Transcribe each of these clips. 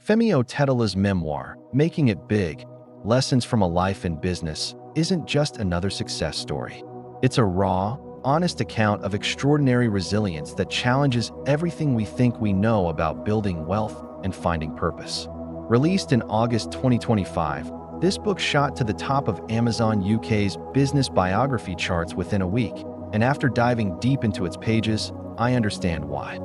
Femi Otedola's memoir, Making It Big, Lessons from a Life in Business, isn't just another success story. It's a raw, honest account of extraordinary resilience that challenges everything we think we know about building wealth and finding purpose. Released in August 2025, this book shot to the top of Amazon UK's business biography charts within a week, and after diving deep into its pages, I understand why.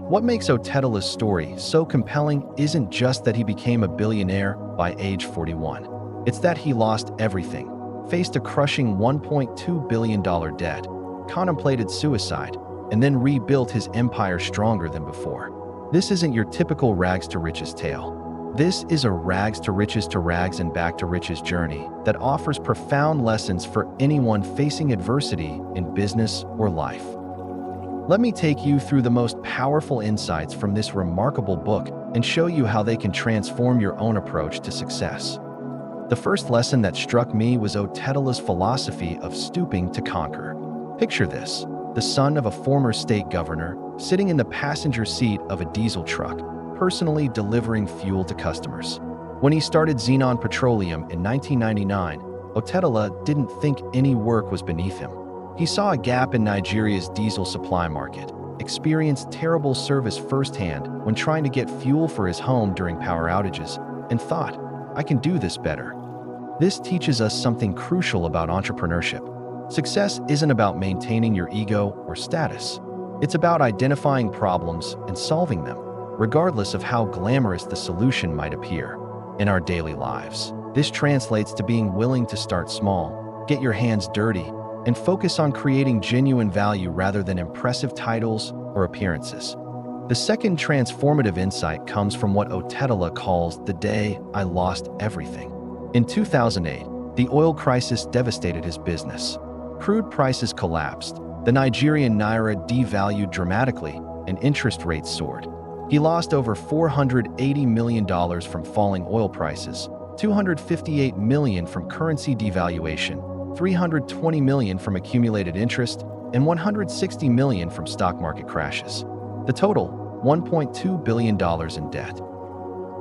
What makes Otedola's story so compelling isn't just that he became a billionaire by age 41. It's that he lost everything, faced a crushing $1.2 billion debt, contemplated suicide, and then rebuilt his empire stronger than before. This isn't your typical rags to riches tale. This is a rags to rags and back to riches journey that offers profound lessons for anyone facing adversity in business or life. Let me take you through the most powerful insights from this remarkable book and show you how they can transform your own approach to success. The first lesson that struck me was Otedola's philosophy of stooping to conquer. Picture this: the son of a former state governor, sitting in the passenger seat of a diesel truck, personally delivering fuel to customers. When he started Xenon Petroleum in 1999, Otedola didn't think any work was beneath him. He saw a gap in Nigeria's diesel supply market, experienced terrible service firsthand when trying to get fuel for his home during power outages, and thought, "I can do this better." This teaches us something crucial about entrepreneurship. Success isn't about maintaining your ego or status. It's about identifying problems and solving them, regardless of how glamorous the solution might appear. In our daily lives, this translates to being willing to start small, get your hands dirty, and focus on creating genuine value rather than impressive titles or appearances. The second transformative insight comes from what Otedola calls the day I lost everything. In 2008, the oil crisis devastated his business. Crude prices collapsed, the Nigerian naira devalued dramatically, and interest rates soared. He lost over $480 million from falling oil prices, $258 million from currency devaluation, $320 million from accumulated interest, and $160 million from stock market crashes. The total, $1.2 billion in debt.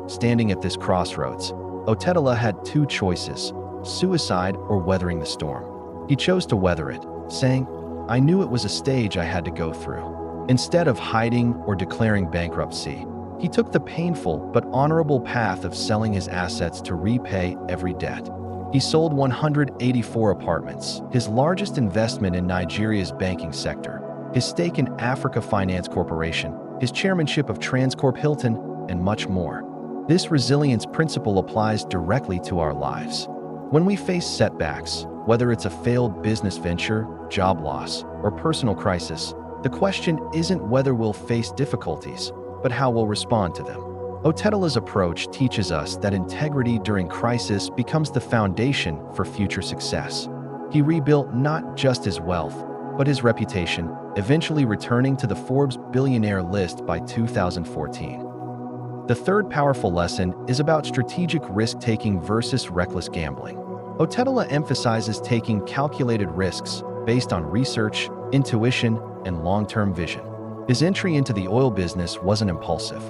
Standing at this crossroads, Otedola had two choices: suicide or weathering the storm. He chose to weather it, saying, "I knew it was a stage I had to go through." Instead of hiding or declaring bankruptcy, he took the painful but honorable path of selling his assets to repay every debt. He sold 184 apartments, his largest investment in Nigeria's banking sector, his stake in Africa Finance Corporation, his chairmanship of Transcorp Hilton, and much more. This resilience principle applies directly to our lives. When we face setbacks, whether it's a failed business venture, job loss, or personal crisis, the question isn't whether we'll face difficulties, but how we'll respond to them. Otedola's approach teaches us that integrity during crisis becomes the foundation for future success. He rebuilt not just his wealth, but his reputation, eventually returning to the Forbes Billionaire list by 2014. The third powerful lesson is about strategic risk-taking versus reckless gambling. Otedola emphasizes taking calculated risks based on research, intuition, and long-term vision. His entry into the oil business wasn't impulsive.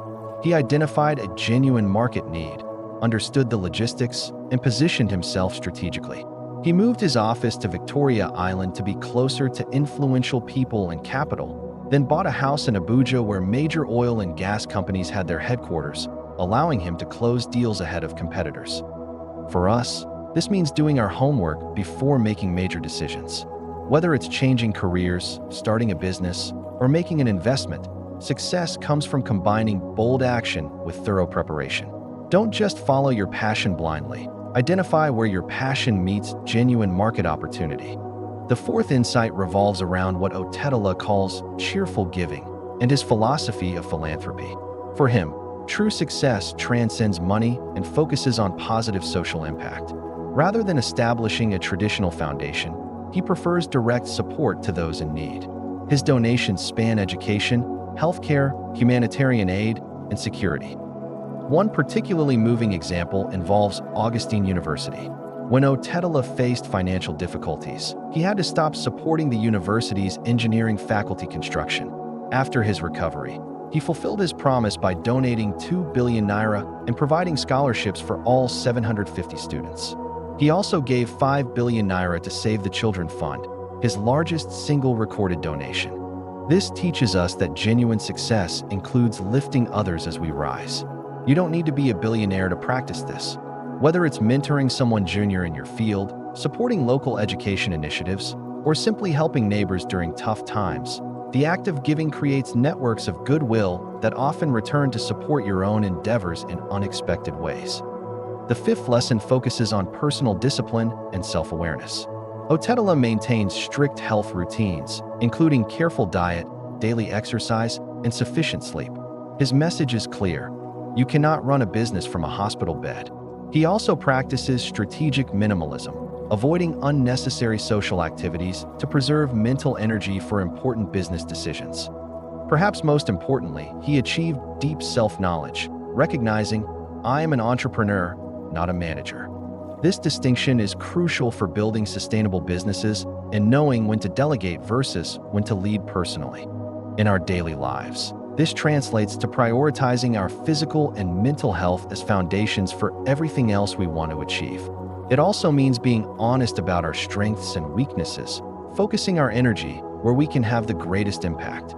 He identified a genuine market need, understood the logistics, and positioned himself strategically. He moved his office to Victoria Island to be closer to influential people and capital, then bought a house in Abuja where major oil and gas companies had their headquarters, allowing him to close deals ahead of competitors. For us, this means doing our homework before making major decisions. Whether it's changing careers, starting a business, or making an investment, success comes from combining bold action with thorough preparation. Don't just follow your passion blindly. Identify where your passion meets genuine market opportunity. The fourth insight revolves around what Otedola calls cheerful giving and his philosophy of philanthropy. For him, true success transcends money and focuses on positive social impact. Rather than establishing a traditional foundation, he prefers direct support to those in need. His donations span education, healthcare, humanitarian aid, and security. One particularly moving example involves Augustine University. When Otedola faced financial difficulties, he had to stop supporting the university's engineering faculty construction. After his recovery, He fulfilled his promise by donating 2 billion naira and providing scholarships for all 750 students. He also gave 5 billion naira to Save the Children Fund, his largest single recorded donation. This teaches us that genuine success includes lifting others as we rise. You don't need to be a billionaire to practice this. Whether it's mentoring someone junior in your field, supporting local education initiatives, or simply helping neighbors during tough times, the act of giving creates networks of goodwill that often return to support your own endeavors in unexpected ways. The fifth lesson focuses on personal discipline and self-awareness. Otedola maintains strict health routines, including careful diet, daily exercise, and sufficient sleep. His message is clear: you cannot run a business from a hospital bed. He also practices strategic minimalism, avoiding unnecessary social activities to preserve mental energy for important business decisions. Perhaps most importantly, he achieved deep self-knowledge, recognizing, "I am an entrepreneur, not a manager." This distinction is crucial for building sustainable businesses and knowing when to delegate versus when to lead personally. In our daily lives, this translates to prioritizing our physical and mental health as foundations for everything else we want to achieve. It also means being honest about our strengths and weaknesses, focusing our energy where we can have the greatest impact.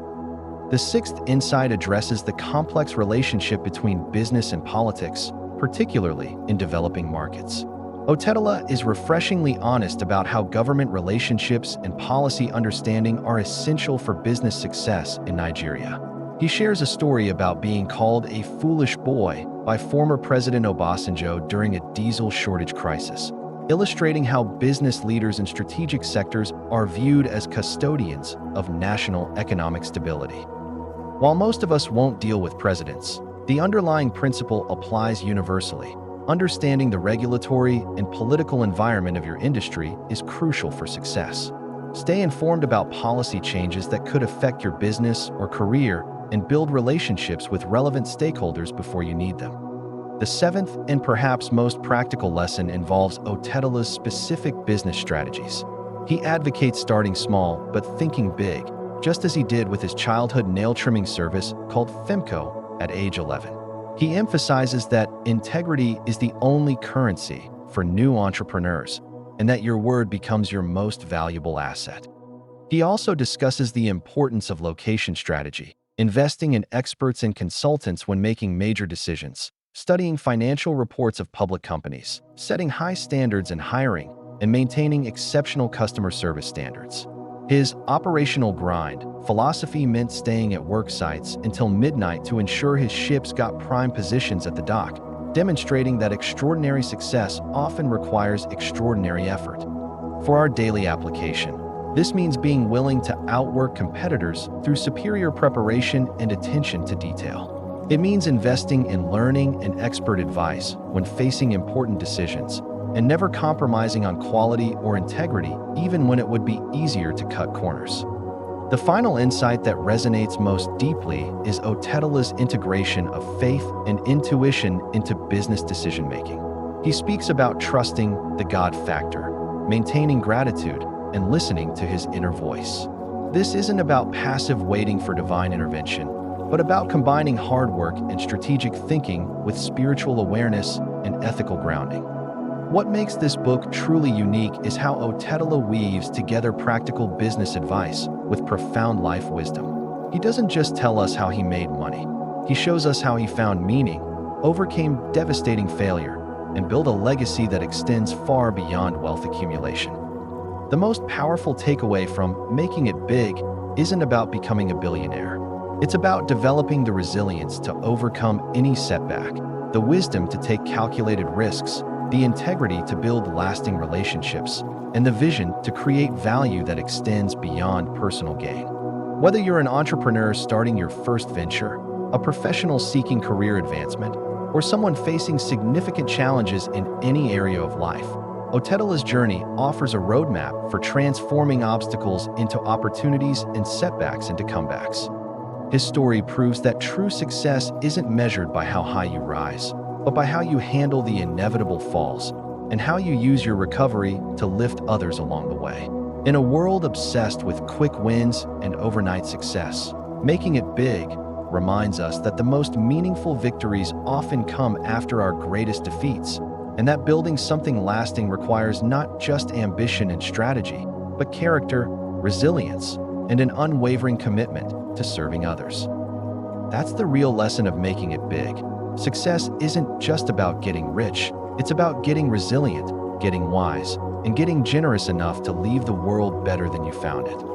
The sixth insight addresses the complex relationship between business and politics, particularly in developing markets. Otedola is refreshingly honest about how government relationships and policy understanding are essential for business success in Nigeria. He shares a story about being called a foolish boy by former President Obasanjo during a diesel shortage crisis, illustrating how business leaders in strategic sectors are viewed as custodians of national economic stability. While most of us won't deal with presidents, the underlying principle applies universally. Understanding the regulatory and political environment of your industry is crucial for success. Stay informed about policy changes that could affect your business or career and build relationships with relevant stakeholders before you need them. The seventh and perhaps most practical lesson involves Otedola's specific business strategies. He advocates starting small but thinking big, just as he did with his childhood nail trimming service called Femco at age 11. He emphasizes that integrity is the only currency for new entrepreneurs and that your word becomes your most valuable asset. He also discusses the importance of location strategy, investing in experts and consultants when making major decisions, studying financial reports of public companies, setting high standards in hiring, and maintaining exceptional customer service standards. His operational grind philosophy meant staying at work sites until midnight to ensure his ships got prime positions at the dock, demonstrating that extraordinary success often requires extraordinary effort. For our daily application, this means being willing to outwork competitors through superior preparation and attention to detail. It means investing in learning and expert advice when facing important decisions, and never compromising on quality or integrity even when it would be easier to cut corners. The final insight that resonates most deeply is Otedola's integration of faith and intuition into business decision-making. He speaks about trusting the God factor, maintaining gratitude, and listening to his inner voice. This isn't about passive waiting for divine intervention, but about combining hard work and strategic thinking with spiritual awareness and ethical grounding. What makes this book truly unique is how Otedola weaves together practical business advice with profound life wisdom. He doesn't just tell us how he made money. He shows us how he found meaning, overcame devastating failure, and built a legacy that extends far beyond wealth accumulation. The most powerful takeaway from Making It Big isn't about becoming a billionaire. It's about developing the resilience to overcome any setback, the wisdom to take calculated risks, the integrity to build lasting relationships, and the vision to create value that extends beyond personal gain. Whether you're an entrepreneur starting your first venture, a professional seeking career advancement, or someone facing significant challenges in any area of life, Otedola's journey offers a roadmap for transforming obstacles into opportunities and setbacks into comebacks. His story proves that true success isn't measured by how high you rise, but by how you handle the inevitable falls and how you use your recovery to lift others along the way. In a world obsessed with quick wins and overnight success, Making It Big reminds us that the most meaningful victories often come after our greatest defeats, and that building something lasting requires not just ambition and strategy, but character, resilience, and an unwavering commitment to serving others. That's the real lesson of making it big. Success isn't just about getting rich, it's about getting resilient, getting wise, and getting generous enough to leave the world better than you found it.